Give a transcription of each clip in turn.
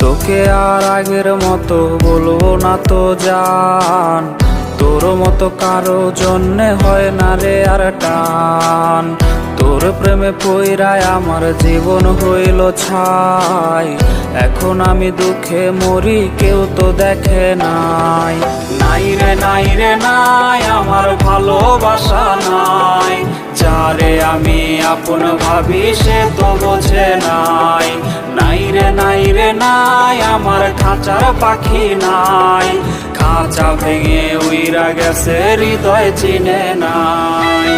তোকে আর আগের মতো বলবো না তো জান, তোর মতো কারো জন্যে হয় না রে আর টান। তোর প্রেমে পইরায় আমার জীবন হইল ছাই, এখন আমি দুঃখে মরি কেউ তো দেখে নাই। নাই রে নাই রে নাই আমার ভালোবাসা নাই, যারে আমি আপন ভাবি সে তো বোঝে নাই। নাই রে নাই রে নাই আমার খাঁচার পাখি নাই, খাঁচা ভেঙে উইরা গেছে হৃদয় চিনে নাই।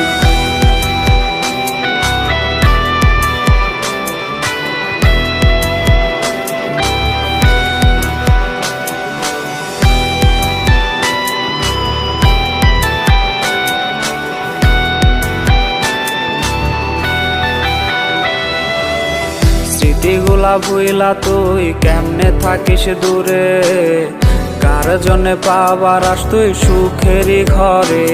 স্মৃতিগুলা ভুইলা তুই কেমনে থাকিস দূরে, কার জন্যে পাবার আস তুই সুখেরই ঘরে।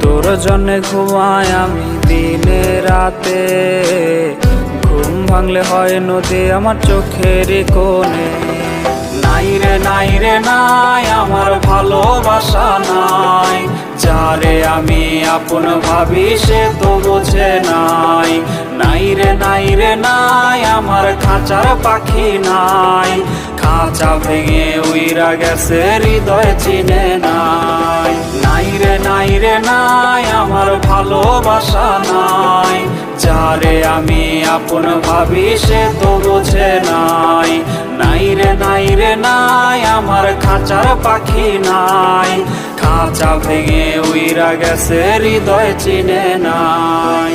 তোর জন্যে ঘুমাই আমি দিনে রাতে, ঘুম ভাঙলে হয় নদী আমার চোখেরই কোণে। নাই রে নাই রে নাই আমার ভালোবাসা নাই, যারে আমি আপন ভাবি সে তো বোঝে নাই। নাই রে নাই রে নাই আমার খাঁচার পাখি নাই, খাঁচা ভেঙে উইরা গেছে হৃদয় চিনে নাই। নাই রে নাই রে নাই আমার ভালোবাসা নাই, যারে আমি আপন ভাবি সে তো বোঝে নাই। নাই রে নাই রে নাই আমার খাঁচার পাখি নাই, খাঁচা ভেঙে উইরা গেছে হৃদয় চিনে নাই।